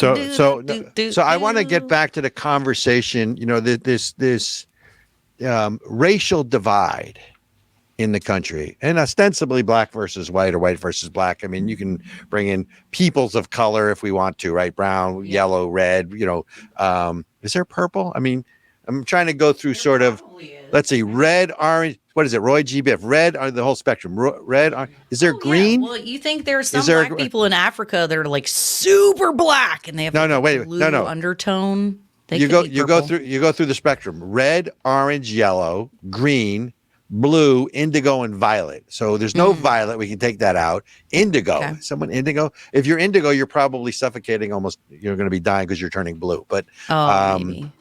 So I want to get back to the conversation. You know, this racial divide in the country, and ostensibly black versus white or white versus black. I mean, you can bring in peoples of color if we want to, right? Brown, yellow, red. You know, is there purple? I mean, I'm trying to go through sort of. Let's see, red, orange. What is it? Roy G. Biff. Red are the whole spectrum. Red. Is there green? Yeah. Well, you think there's some black people in Africa that are like super black and they have blue undertone? You go through the spectrum: red, orange, yellow, green, blue, indigo, and violet. So there's no violet. We can take that out. Indigo. Okay. Someone indigo. If you're indigo, you're probably suffocating. Almost, you're going to be dying because you're turning blue. But maybe.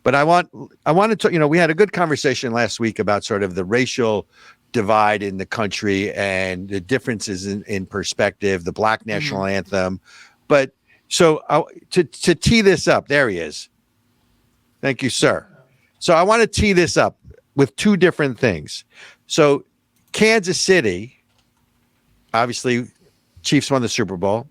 But I wanted to, you know, we had a good conversation last week about sort of the racial divide in the country and the differences in perspective, the Black national anthem. But so to tee this up, there he is. Thank you, sir. So I want to tee this up with two different things. So Kansas City, obviously, Chiefs won the Super Bowl.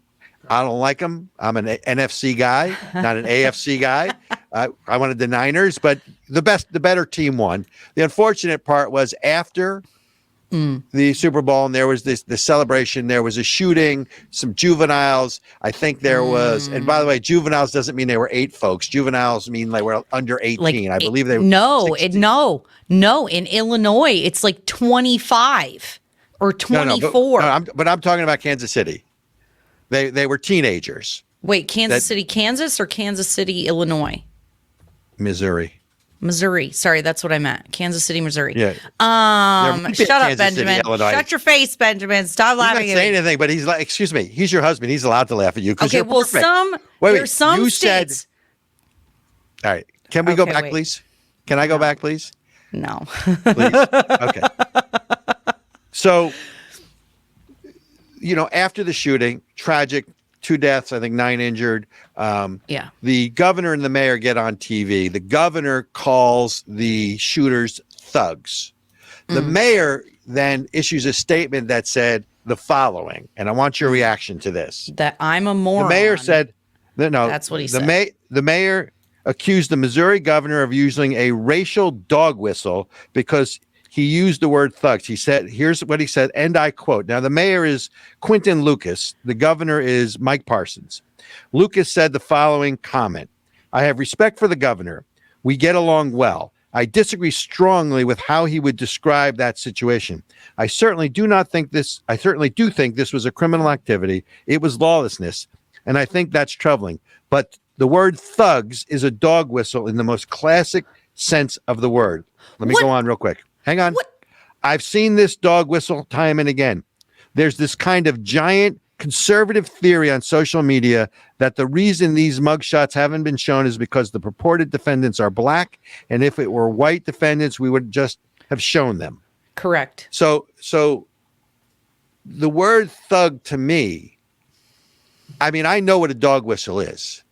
I don't like them. I'm an NFC guy, not an AFC guy. I wanted the Niners, but the better team won. The unfortunate part was after the Super Bowl, and there was the celebration. There was a shooting, some juveniles. I think there was, and by the way, juveniles doesn't mean they were 8 folks. Juveniles mean they were under 18. I believe they were. No. In Illinois, it's like 25 or 24. But I'm talking about Kansas City. They were teenagers. Wait, Kansas City, Kansas, or Kansas City, Illinois? Missouri. Sorry, that's what I meant. Kansas City, Missouri. Yeah. Shut up, Benjamin. Shut your face, Benjamin. Stop laughing at me. He's not saying anything, but he's like, excuse me, he's your husband. He's allowed to laugh at you because you're perfect. There's some states. All right. Can we go back, please? Can I go back, please? No. Please. Okay. So, you know, after the shooting, tragic, 2 deaths, I think 9 injured. The governor and the mayor get on TV. The governor calls the shooters thugs. The mayor then issues a statement that said the following, and I want your reaction to this. That I'm a moron. The mayor said, no, that's what he said. The mayor accused the Missouri governor of using a racial dog whistle because he used the word thugs. He said, here's what he said, and I quote. Now, the mayor is Quentin Lucas. The governor is Mike Parsons. Lucas said the following comment. I have respect for the governor. We get along well. I disagree strongly with how he would describe that situation. I certainly do think this was a criminal activity. It was lawlessness, and I think that's troubling. But the word thugs is a dog whistle in the most classic sense of the word. Let me go on real quick. Hang on. What? I've seen this dog whistle time and again. There's this kind of giant conservative theory on social media that the reason these mugshots haven't been shown is because the purported defendants are black, and if it were white defendants, we would just have shown them. Correct. So the word thug to me, I mean, I know what a dog whistle is.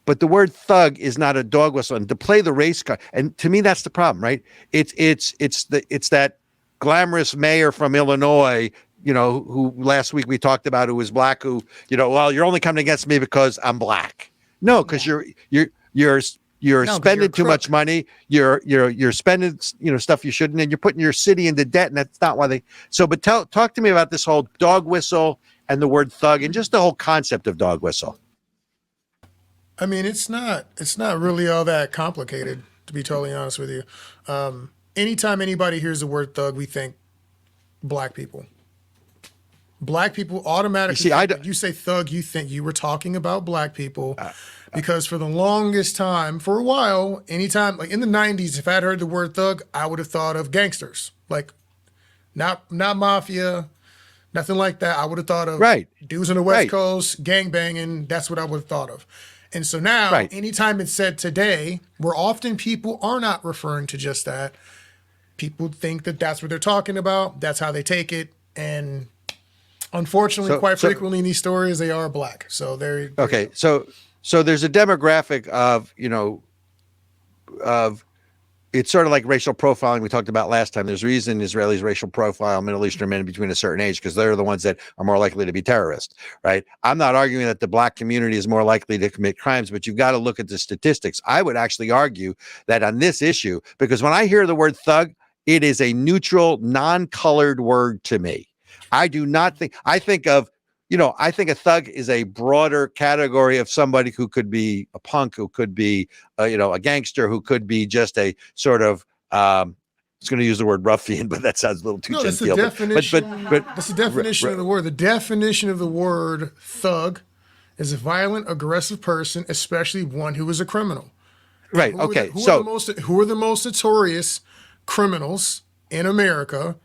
But the word thug is not a dog whistle, and to play the race card, and to me that's the problem, right? It's that glamorous mayor from Illinois, you know, who last week we talked about, who was black, who, you know, well, you're only coming against me because I'm black. No, because you're spending too much money. You're spending, you know, stuff you shouldn't, and you're putting your city into debt, and that's not why they. So, but talk to me about this whole dog whistle and the word thug, and just the whole concept of dog whistle. I mean, it's not really all that complicated, to be totally honest with you. Anytime anybody hears the word thug, we think black people. Black people automatically, when you say thug, you think you were talking about black people. Because for the longest time, for a while, anytime, like in the 90s, if I'd heard the word thug, I would have thought of gangsters. Like, not mafia, nothing like that. I would have thought of dudes on the West Coast, gangbanging. That's what I would have thought of. And so now, anytime it's said today, where often people are not referring to just that, people think that that's what they're talking about. That's how they take it. And unfortunately, quite frequently in these stories, they are black. So they're okay. So there's a demographic of, you know, of it's sort of like racial profiling we talked about last time. There's a reason Israelis racial profile Middle Eastern men between a certain age, because they're the ones that are more likely to be terrorists, right? I'm not arguing that the black community is more likely to commit crimes, but you've got to look at the statistics. I would actually argue that on this issue, because when I hear the word thug, it is a neutral, non-colored word to me. I do not think, I think of, I think a thug is a broader category of somebody who could be a punk, who could be, a gangster, who could be just a sort of, I was going to use the word ruffian, but that sounds a little too genteel. That's the definition of the word. The definition of the word thug is a violent, aggressive person, especially one who is a criminal. Right. Okay. Who are the most notorious criminals in America?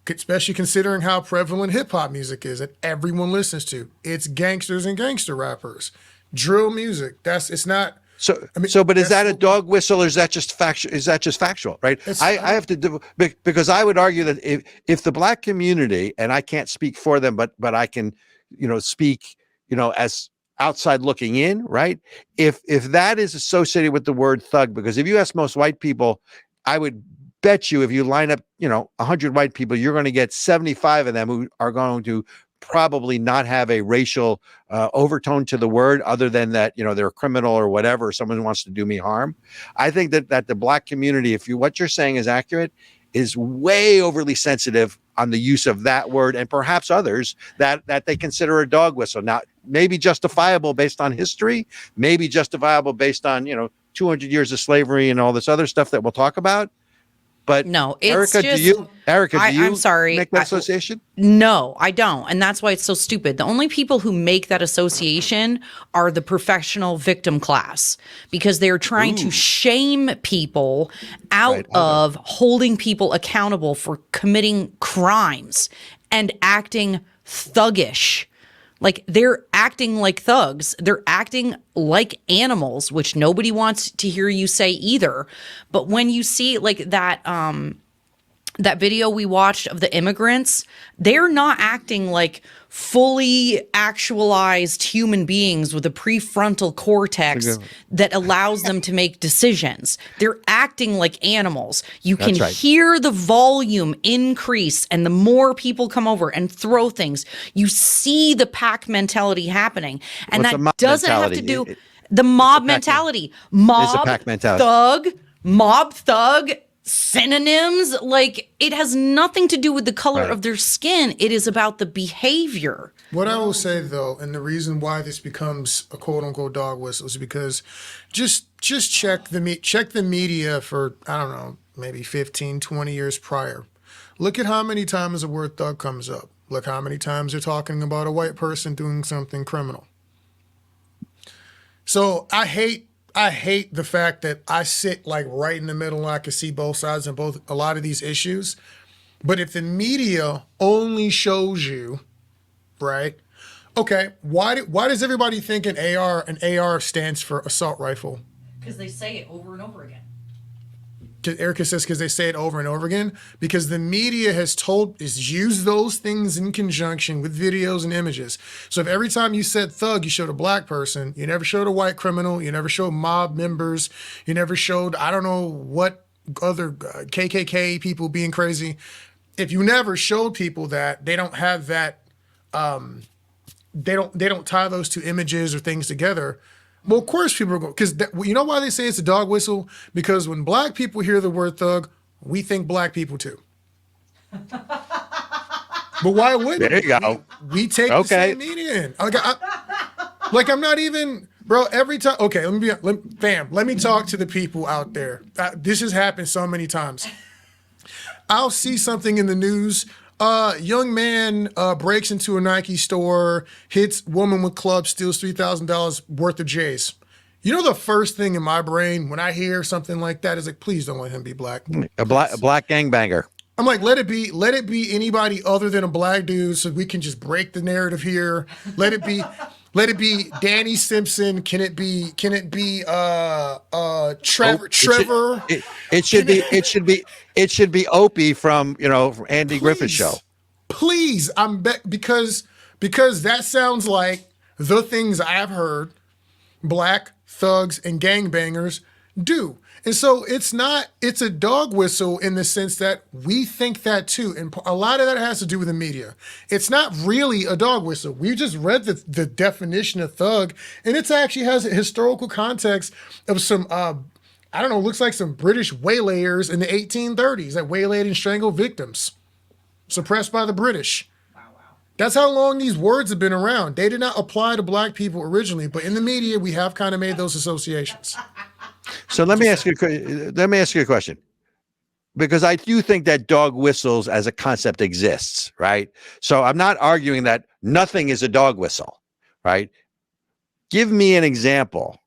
Especially considering how prevalent hip hop music is that everyone listens to. It's gangsters and gangster rappers, drill music. It's not. But is that a dog whistle, or is that just factual? Is that just factual, right? I have to do, because I would argue that if the black community, and I can't speak for them, but I can, speak, as outside looking in, right? If that is associated with the word thug, because if you ask most white people, I would bet you if you line up, 100 white people, you're going to get 75 of them who are going to probably not have a racial overtone to the word, other than that, they're a criminal or whatever, or someone who wants to do me harm. I think that the black community, what you're saying is accurate, is way overly sensitive on the use of that word, and perhaps others that they consider a dog whistle. Now, maybe justifiable based on history, maybe justifiable based on, 200 years of slavery and all this other stuff that we'll talk about. But no, it's Ericka, do you I'm sorry, make that association? No, I don't. And that's why it's so stupid. The only people who make that association are the professional victim class, because they're trying to shame people out of holding people accountable for committing crimes and acting thuggish. Like, they're acting like thugs. They're acting like animals, which nobody wants to hear you say either. But when you see like that video we watched of the immigrants, they're not acting like fully actualized human beings with a prefrontal cortex that allows them to make decisions. They're acting like animals. You can hear the volume increase, and the more people come over and throw things, you see the pack mentality happening. And that doesn't have to do the mob mentality. Mob, thug, synonyms. Like, it has nothing to do with the color of their skin. It is about the behavior. What I will say, though, and the reason why this becomes a quote unquote dog whistle, is because just check the media for, I don't know, maybe 15, 20 years prior. Look at how many times the word thug comes up. Look how many times they're talking about a white person doing something criminal. So I hate the fact that I sit like right in the middle and I can see both sides of a lot of these issues. But if the media only shows you, right? Okay, why does everybody think an AR stands for assault rifle? Because they say it over and over again. Ericka says because they say it over and over again. Because the media has used those things in conjunction with videos and images. So if every time you said thug, you showed a black person, you never showed a white criminal, you never showed mob members, you never showed, I don't know what other KKK people being crazy. If you never showed people that, they don't have that, they don't tie those two images or things together. Well, of course people are going, because you know why they say it's a dog whistle? Because when black people hear the word thug, we think black people too. But why wouldn't there you go. We take the same meaning in. I'm not even, bro, every time. Okay, let me talk to the people out there. This has happened so many times. I'll see something in the news. Young man breaks into a Nike store, hits woman with club, steals $3,000 worth of J's. You know, the first thing in my brain when I hear something like that is like, please don't let him be black. A black gangbanger. I'm like, let it be anybody other than a black dude, so we can just break the narrative here. Let it be Danny Simpson. Can it be Trevor? It should be Opie from Andy Griffith's show. Please, because that sounds like the things I've heard black thugs and gangbangers do. And so it's a dog whistle in the sense that we think that too. And a lot of that has to do with the media. It's not really a dog whistle. We just read the definition of thug, and it actually has a historical context of some, I don't know, looks like some British waylayers in the 1830s that waylaid and strangled victims, suppressed by the British. That's how long these words have been around. They did not apply to black people originally, but in the media, we have kind of made those associations. So let me ask you a question, because I do think that dog whistles as a concept exists, right? So I'm not arguing that nothing is a dog whistle, right? Give me an example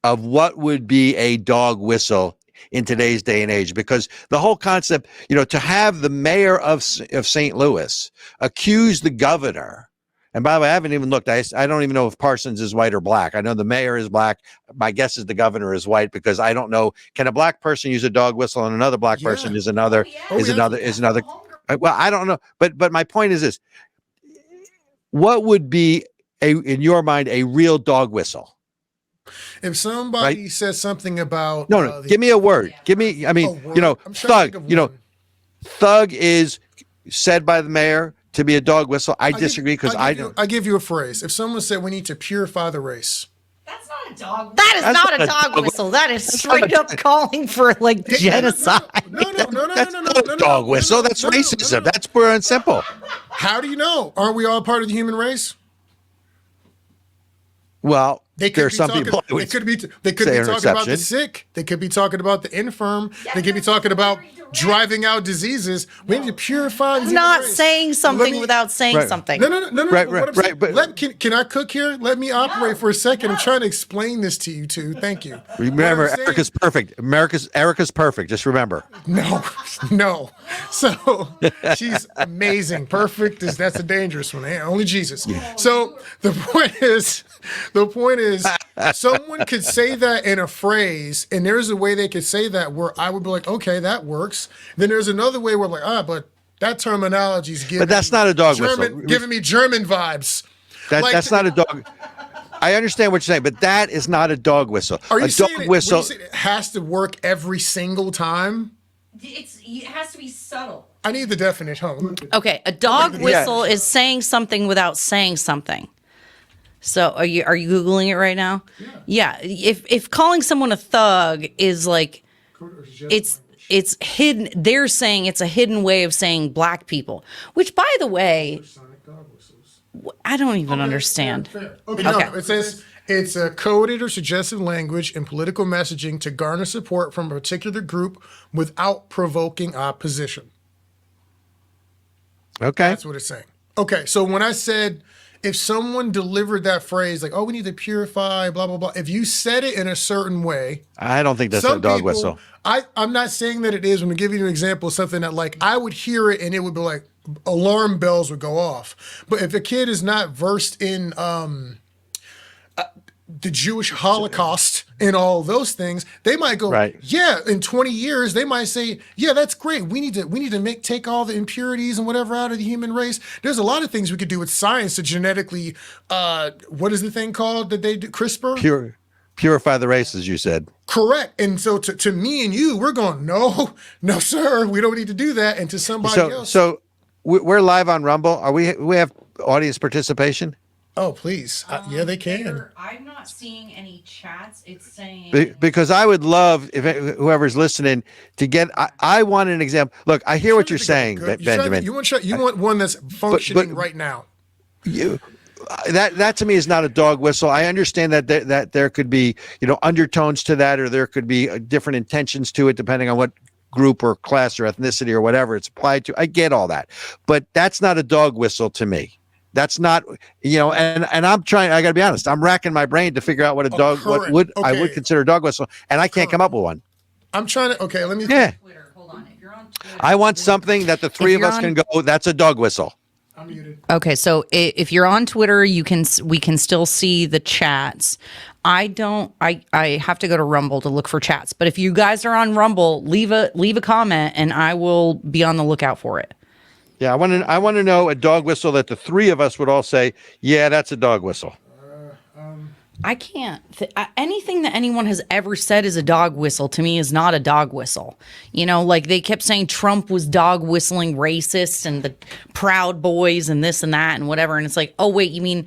of what would be a dog whistle in today's day and age, because the whole concept, to have the mayor of St. Louis accuse the governor. And by the way, I haven't even looked. I don't even know if Parsons is white or black. I know the mayor is black. My guess is the governor is white, because I don't know. Can a black person use a dog whistle and another black person is another? Well, I don't know. But my point is this: what would be in your mind a real dog whistle? If somebody says something about no, give me a word. Give me. I mean, thug. Thug is said by the mayor to be a dog whistle. I disagree, because I don't. I give you a phrase. If someone said we need to purify the race, that's not a dog. That is not a dog whistle. That is straight up calling for like genocide. No, that's not a dog whistle. That's racism. That's pure and simple. How do you know? Aren't we all part of the human race? Well, there's some people. They could be talking about the sick. They could be talking about the infirm. They could be talking about driving out diseases. We need to purify. Not saying something without saying something. No. Right. But can I cook here? Let me operate for a second. I'm trying to explain this to you two. Thank you. Remember, Ericka's perfect. Ericka's perfect. Just remember. No. So she's amazing. Perfect that's a dangerous one. Only Jesus. So the point is, someone could say that in a phrase, and there's a way they could say that where I would be like, okay, that works. Then there's another way where like, but that terminology is giving. But that's not a dog whistle. Giving me German vibes. That's not a dog. I understand what you're saying, but that is not a dog whistle. Are you a saying dog whistle it has to work every single time? It has to be subtle. I need the definition. Okay, a dog whistle is saying something without saying something. So are you Googling it right now? Yeah. If calling someone a thug is like, it's hidden. They're saying it's a hidden way of saying black people, which, by the way, I don't even understand. Fair. Okay. No, it says it's a coded or suggestive language and political messaging to garner support from a particular group without provoking opposition. Okay. That's what it's saying. Okay. So when I said, if someone delivered that phrase, like, we need to purify, blah, blah, blah. If you said it in a certain way. I don't think that's a dog whistle. I'm not saying that it is. I'm going to give you an example of something that, like, I would hear it and it would be like, alarm bells would go off. But if a kid is not versed in the Jewish Holocaust and all those things, they might go, yeah, in 20 years, they might say, yeah, that's great. We need to take all the impurities and whatever out of the human race. There's a lot of things we could do with science to genetically, what is the thing called that they do? CRISPR? Purify the race, as you said. Correct. And so to me and you, we're going, no, sir, we don't need to do that. And to somebody else. So we're live on Rumble. We have audience participation? Oh, please. Yeah, they can. I'm not seeing any chats. It's saying because I would love if whoever's listening to get. I want an example. Look, I hear what you're saying, Benjamin. You want one that's functioning right now. That to me is not a dog whistle. I understand that there could be undertones to that, or there could be different intentions to it depending on what group or class or ethnicity or whatever it's applied to. I get all that, but that's not a dog whistle to me. That's not, and I'm trying, I gotta be honest, I'm racking my brain to figure out what I would consider a dog whistle, and I can't come up with one. I'm trying to, let me. Yeah. Twitter. Hold on. If you're on Twitter, I want something that the three of us can go, that's a dog whistle. I'm muted. Okay. So if you're on Twitter, we can still see the chats. I have to go to Rumble to look for chats, but if you guys are on Rumble, leave a comment and I will be on the lookout for it. Yeah, I want to know a dog whistle that the three of us would all say, yeah, that's a dog whistle. I can't. Anything that anyone has ever said is a dog whistle to me is not a dog whistle. You know, like they kept saying Trump was dog whistling racist and the Proud Boys and this and that and whatever. And it's like, oh wait, you mean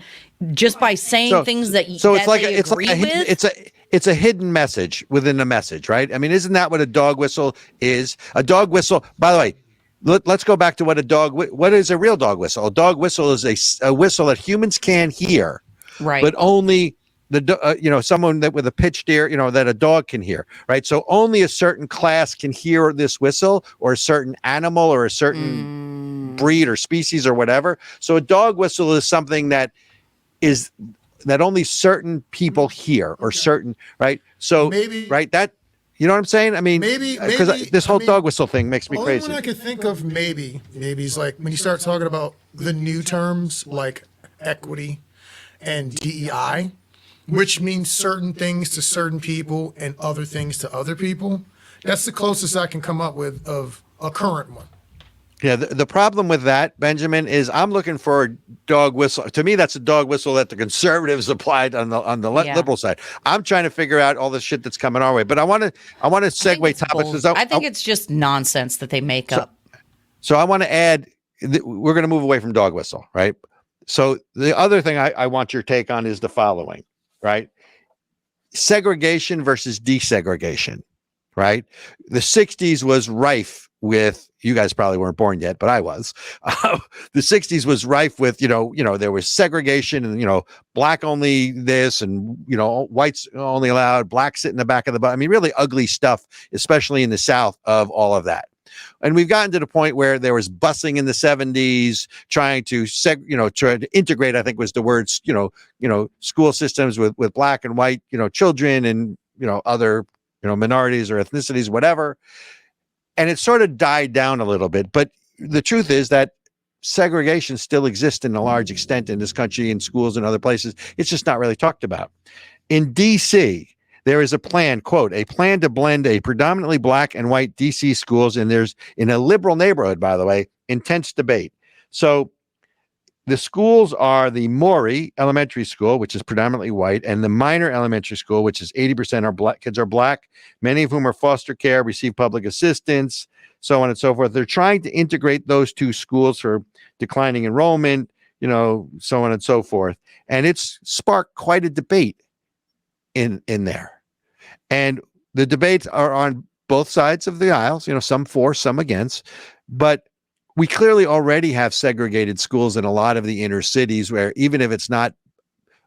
just by saying things that so that it's like they it's agree like with? it's a hidden message within a message, right? I mean, isn't that what a dog whistle is? A dog whistle, by the way, let's go back to what is a real dog whistle? A dog whistle is a whistle that humans can hear, Right. but only someone that with a pitched ear, that a dog can hear, right? So only a certain class can hear this whistle, or a certain animal, or a certain breed or species or whatever. So a dog whistle is something that only certain people hear, or certain, right? So Maybe, right, that, you know what I'm saying? I mean, maybe because this whole dog whistle thing makes me only crazy. one I could think of maybe is like when you start talking about the new terms like equity and DEI, which means certain things to certain people and other things to other people. That's the closest I can come up with of a current one. Yeah, the problem with that, Benjamin, is I'm looking for a dog whistle. To me, that's a dog whistle that the conservatives applied on the liberal side. I'm trying to figure out all the shit that's coming our way. But I want to segue topics. I think it's just nonsense that they make up. So I want to add, we're going to move away from dog whistle, right? So the other thing I want your take on is the following, right? Segregation versus desegregation, right? The 60s was rife with, you guys probably weren't born yet, but I was. The 60s was rife with, there was segregation and, black only this and, whites only allowed, black sit in the back of the bus. I mean, really ugly stuff, especially in the South, of all of that. And we've gotten to the point where there was busing in the 70s, trying to try to integrate, I think was the words, school systems with black and white, children and, other, minorities or ethnicities, whatever. And it sort of died down a little bit. But the truth is that segregation still exists in a large extent in this country, in schools and other places. It's just not really talked about. In DC, there is a plan, quote, a plan to blend a predominantly black and white DC schools. And there's, in a liberal neighborhood, by the way, intense debate. So the schools are the Maury Elementary School, which is predominantly white, and the Minor Elementary School, which is 80% are black. Kids are black, many of whom are foster care, receive public assistance, so on and so forth. They're trying to integrate those two schools for declining enrollment, so on and so forth. And it's sparked quite a debate in there. And the debates are on both sides of the aisles, some for, some against, but we clearly already have segregated schools in a lot of the inner cities where even if it's not,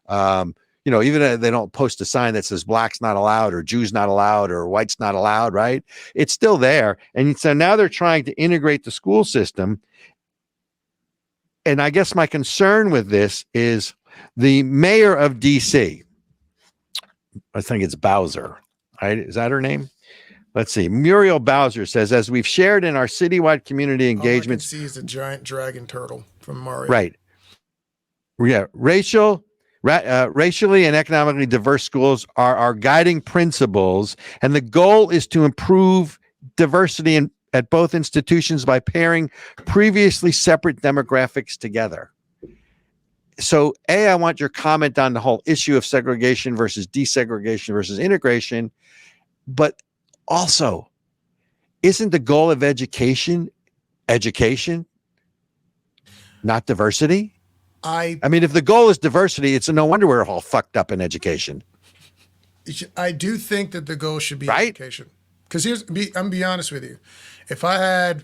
even if they don't post a sign that says black's not allowed or Jews not allowed or white's not allowed, right? It's still there. And so now they're trying to integrate the school system. And I guess my concern with this is the mayor of DC, I think it's Bowser, right? Is that her name? Let's see. Muriel Bowser says, as we've shared in our citywide community engagements. All I can see is a giant dragon turtle from Mario. Right. Yeah. Racially and economically diverse schools are our guiding principles. And the goal is to improve diversity at both institutions by pairing previously separate demographics together. So, I want your comment on the whole issue of segregation versus desegregation versus integration. But also, isn't the goal of education, not diversity? I mean, if the goal is diversity, it's no wonder we're all fucked up in education. I do think that the goal should be education. Because I'm gonna be honest with you. If I had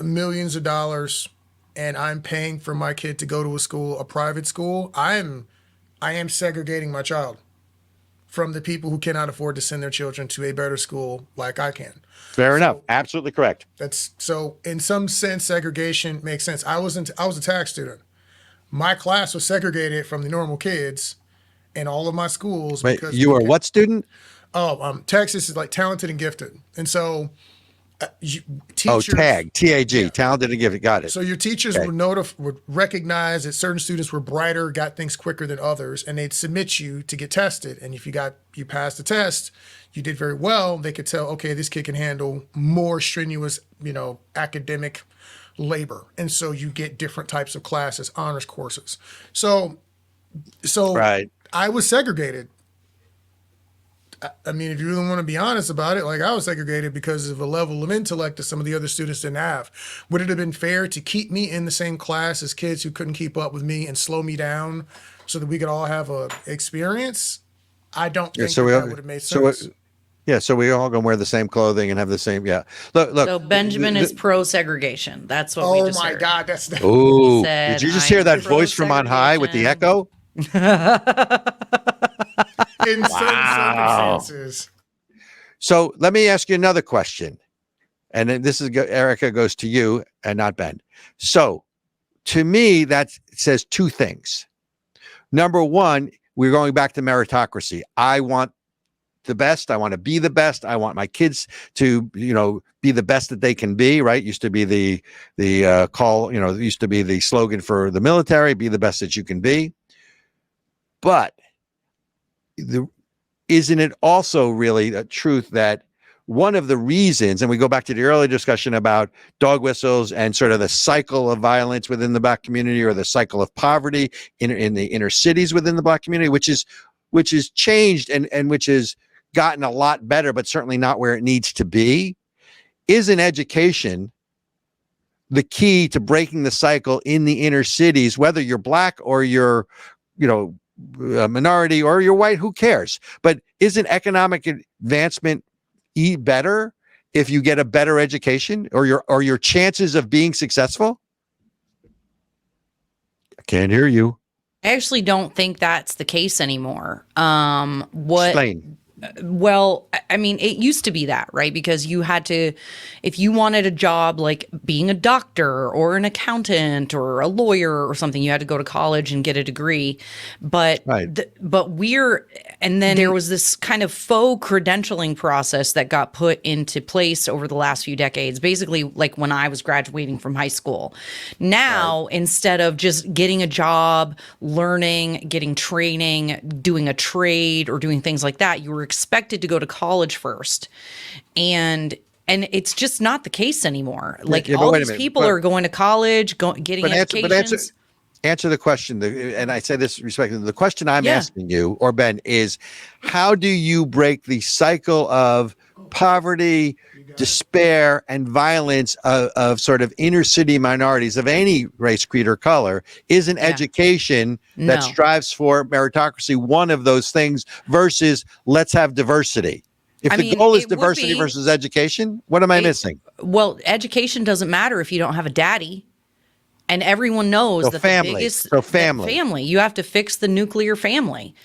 millions of dollars and I'm paying for my kid to go to a private school, I am segregating my child from the people who cannot afford to send their children to a better school like I can. Fair enough. Absolutely correct. So in some sense, segregation makes sense. I was a tax student. My class was segregated from the normal kids in all of my schools. Wait, you were what student? Texas is like talented and gifted. And so teachers, TAG, talented and gifted. Got it. So your teachers would recognize that certain students were brighter, got things quicker than others, and they'd submit you to get tested. And if you passed the test, you did very well, they could tell, okay, this kid can handle more strenuous, academic labor. And so you get different types of classes, honors courses. So right. I was segregated. I mean, if you really want to be honest about it, like I was segregated because of a level of intellect that some of the other students didn't have. Would it have been fair to keep me in the same class as kids who couldn't keep up with me and slow me down so that we could all have a experience? I don't think that would have made sense. So we all gonna wear the same clothing and have the same. Yeah. Look. So Benjamin is pro segregation. That's what we just heard. Oh my God, that's the. Ooh! said, Did you just "I hear am that voice from on high with the echo? In certain circumstances. So let me ask you another question, and then this is Ericka goes to you and not Ben. So, to me, that says two things. Number one, we're going back to meritocracy. I want the best. I want to be the best. I want my kids to, be the best that they can be. Right? Used to be the call. Used to be the slogan for the military: "Be the best that you can be." But isn't it also really a truth that one of the reasons, and we go back to the earlier discussion about dog whistles and sort of the cycle of violence within the Black community, or the cycle of poverty in the inner cities within the Black community, which is changed and which has gotten a lot better, but certainly not where it needs to be, isn't education the key to breaking the cycle in the inner cities, whether you're Black or you're, a minority or you're white, who cares? But isn't economic advancement better if you get a better education, or your chances of being successful? I can't hear you. I actually don't think that's the case anymore. Explain. Well, I mean, it used to be that, right? Because you had to, if you wanted a job like being a doctor or an accountant or a lawyer or something, you had to go to college and get a degree. But right. And then there was this kind of faux credentialing process that got put into place over the last few decades, basically like when I was graduating from high school. Now, instead of just getting a job, learning, getting training, doing a trade or doing things like that, you were expected to go to college first. And it's just not the case anymore. Like all these people are going to college, getting educations. Answer the question, and I say this respectfully. The question I'm asking you, or Ben, is how do you break the cycle of poverty, despair, and violence of sort of inner city minorities of any race, creed, or color? Isn't education that strives for meritocracy one of those things versus let's have diversity? If the goal is diversity versus education, what am I missing? Well, education doesn't matter if you don't have a daddy. And everyone knows that the biggest family, you have to fix the nuclear family.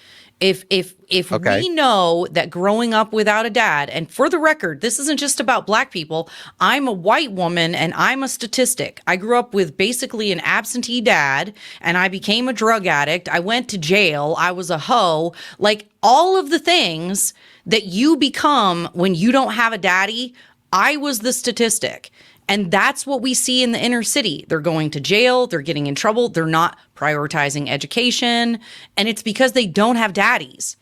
If we know that growing up without a dad, and for the record, this isn't just about Black people. I'm a white woman and I'm a statistic. I grew up with basically an absentee dad and I became a drug addict. I went to jail. I was a hoe. Like all of the things that you become when you don't have a daddy, I was the statistic. And that's what we see in the inner city. They're going to jail. They're getting in trouble. They're not prioritizing education. And it's because they don't have daddies.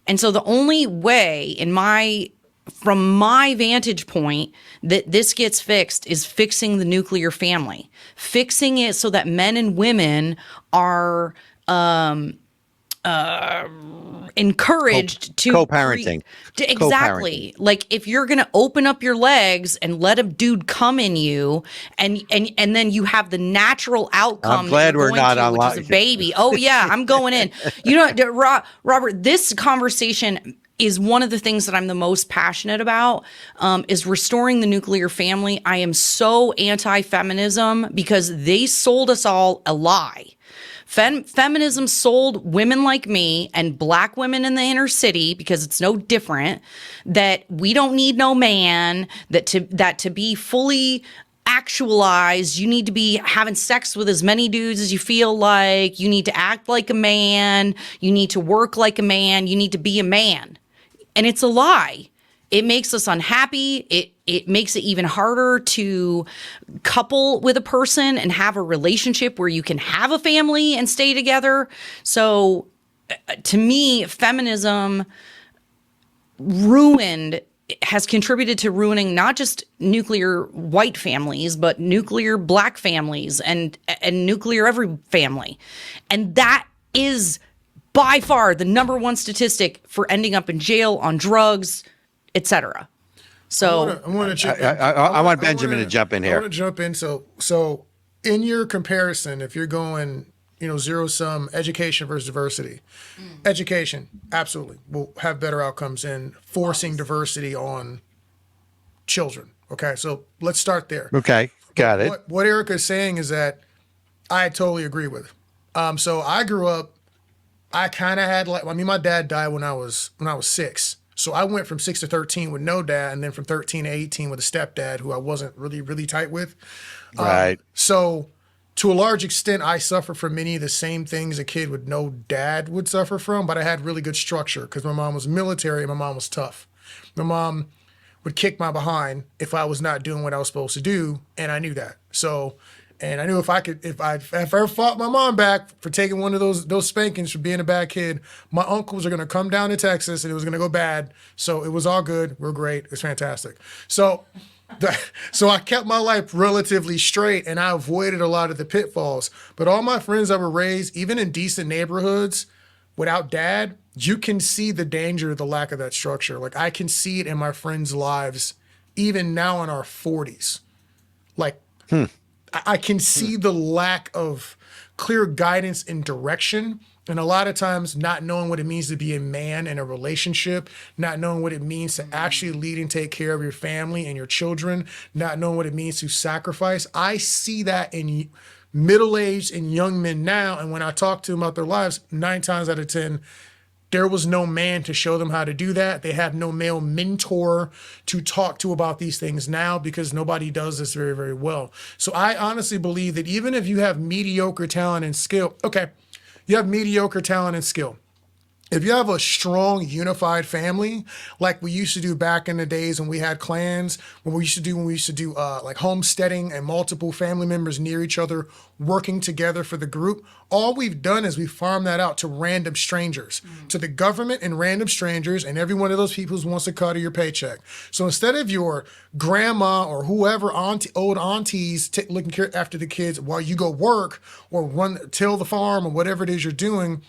And so the only way from my vantage point that this gets fixed is fixing the nuclear family, fixing it so that men and women are encouraged to co-parenting. Exactly. Like if you're going to open up your legs and let a dude come in you and then you have the natural outcome. I'm glad we're not on which is a baby. Oh yeah, I'm going in. Robert, this conversation is one of the things that I'm the most passionate about, is restoring the nuclear family. I am so anti-feminism because they sold us all a lie. Feminism sold women like me and Black women in the inner city, because it's no different, that we don't need no man, that to be fully actualized, you need to be having sex with as many dudes as you feel like, you need to act like a man, you need to work like a man, you need to be a man. And it's a lie. It makes us unhappy. It makes it even harder to couple with a person and have a relationship where you can have a family and stay together. So to me, feminism has contributed to ruining not just nuclear white families, but nuclear Black families and nuclear every family. And that is by far the number one statistic for ending up in jail on drugs, etc. So I want to jump in. I want Benjamin to jump in I here. want to jump in. So in your comparison, if you're going, zero sum education versus diversity, education absolutely will have better outcomes in forcing diversity on children. Okay, so let's start there. Okay, got it. What Ericka is saying is that I totally agree with. So I grew up. I kind of had my dad died when I was 6. So I went from 6 to 13 with no dad, and then from 13 to 18 with a stepdad who I wasn't really tight with. Right. So to a large extent, I suffered from many of the same things a kid with no dad would suffer from, but I had really good structure because my mom was military and my mom was tough. My mom would kick my behind if I was not doing what I was supposed to do, and I knew that. So, and I knew if I ever fought my mom back for taking one of those spankings for being a bad kid, my uncles are going to come down to Texas and it was going to go bad. So it was all good. We're great. It's fantastic. So I kept my life relatively straight and I avoided a lot of the pitfalls. But all my friends that were raised, even in decent neighborhoods without dad, you can see the danger of the lack of that structure. Like I can see it in my friends' lives, even now in our 40s. Like, I can see the lack of clear guidance and direction. And a lot of times not knowing what it means to be a man in a relationship, not knowing what it means to actually lead and take care of your family and your children, not knowing what it means to sacrifice. I see that in middle-aged and young men now. And when I talk to them about their lives, 9 times out of 10, there was no man to show them how to do that. They have no male mentor to talk to about these things now because nobody does this very, very well. So I honestly believe that even if you have mediocre talent and skill, you have mediocre talent and skill. If you have a strong, unified family, like we used to do back in the days when we had clans, when we used to do like homesteading and multiple family members near each other working together for the group, all we've done is we farmed that out to random strangers, to the government and random strangers, and every one of those people who wants a cut of your paycheck. So instead of your grandma or whoever, old aunties looking after the kids while you go work or till the farm or whatever it is you're doing,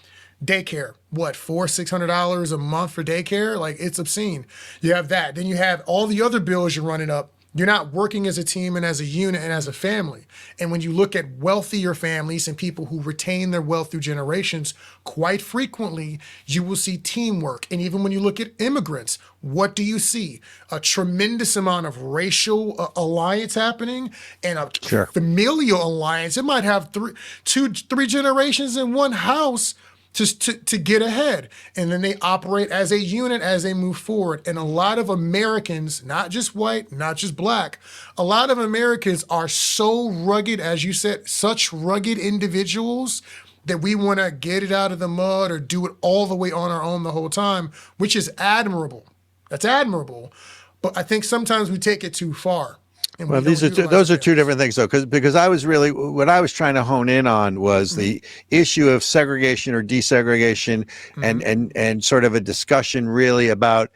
daycare, what, $400-600 a month for daycare? Like, it's obscene. You have that. Then you have all the other bills you're running up. You're not working as a team and as a unit and as a family. And when you look at wealthier families and people who retain their wealth through generations, quite frequently, you will see teamwork. And even when you look at immigrants, what do you see? A tremendous amount of racial alliance happening and a familial alliance. It might have three generations in one house just to get ahead. And then they operate as a unit as they move forward. And a lot of Americans, not just white, not just black, a lot of Americans are so rugged, as you said, such rugged individuals that we want to get it out of the mud or do it all the way on our own the whole time, which is admirable. That's admirable. But I think sometimes we take it too far. Well, those are two different things, though, because I was really, what I was trying to hone in on was the issue of segregation or desegregation, and sort of a discussion really about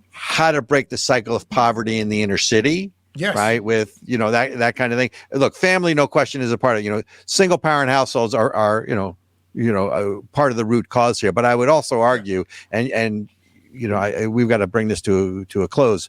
how to break the cycle of poverty in the inner city. Yes. Right. With, that kind of thing. Look, family, no question, is a part of, single parent households are part of the root cause here. But I would also argue, and we've got to bring this to a close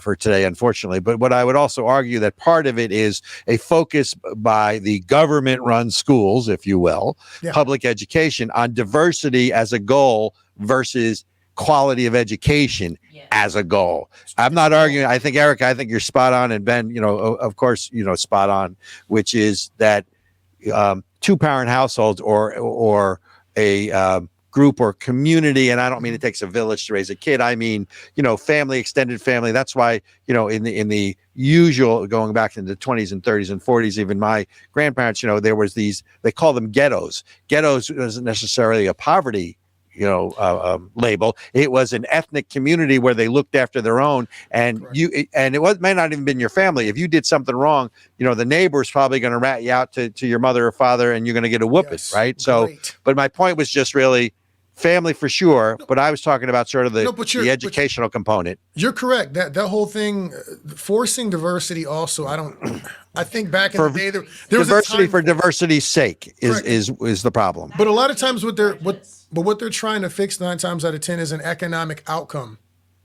for today, unfortunately. But what I would also argue that part of it is a focus by the government-run schools, if you will, public education, on diversity as a goal versus quality of education as a goal. I'm not arguing. I think, Ericka, I think you're spot on, and Ben, of course, spot on, which is that 2-parent households or a group or community, and I don't mean it takes a village to raise a kid. I mean, family, extended family. That's why, in the usual, going back in the 20s and 30s and 40s, even my grandparents, there was these, they call them ghettos. Ghettos isn't necessarily a poverty, label. It was an ethnic community where they looked after their own, and it may not even been your family. If you did something wrong, the neighbor's probably going to rat you out to your mother or father, and you're going to get a whooping, right? So, but my point was just really, family for sure, but I was talking about sort of the educational component. You're correct. That whole thing, forcing diversity. Also, I think back in the day there was diversity for diversity's sake is the problem. But a lot of times what they're trying to fix 9 times out of 10 is an economic outcome.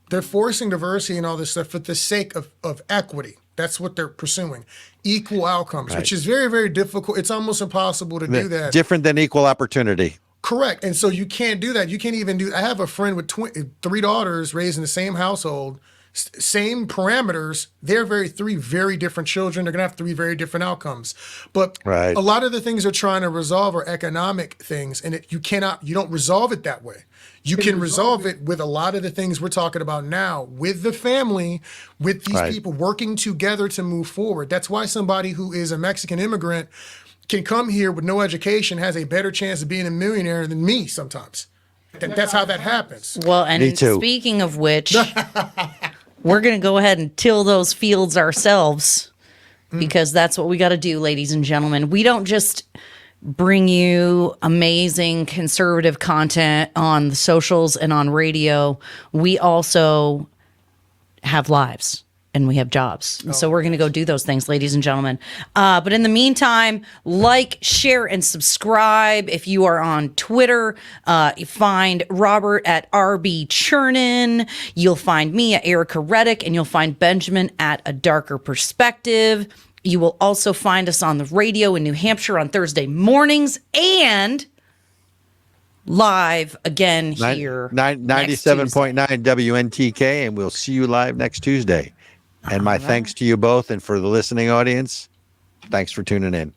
They're forcing diversity and all this stuff for the sake of equity. That's what they're pursuing. Equal outcomes, which is very, very difficult. It's almost impossible to do that. Different than equal opportunity. Correct. And so you can't do that. You can't even I have a friend with 3 daughters raised in the same household, same parameters. They're 3 very different children. They're going to have 3 very different outcomes. But a lot of the things they're trying to resolve are economic things. And you don't resolve it that way. You can resolve it with a lot of the things we're talking about now, with the family, with these people working together to move forward. That's why somebody who is a Mexican immigrant can come here with no education, has a better chance of being a millionaire than me sometimes. That's how that happens. Well, and speaking of which, we're going to go ahead and till those fields ourselves, because that's what we got to do, ladies and gentlemen. We don't just bring you amazing conservative content on the socials and on radio. We also have lives. And we have jobs. So we're going to go do those things, ladies and gentlemen. But in the meantime, like, share, and subscribe. If you are on Twitter, you find Robert at RB Chernin. You'll find me at Ericka Redic, and you'll find Benjamin at A Darker Perspective. You will also find us on the radio in New Hampshire on Thursday mornings and live again here. 97.9 WNTK, and we'll see you live next Tuesday. And my thanks to you both, and for the listening audience, thanks for tuning in.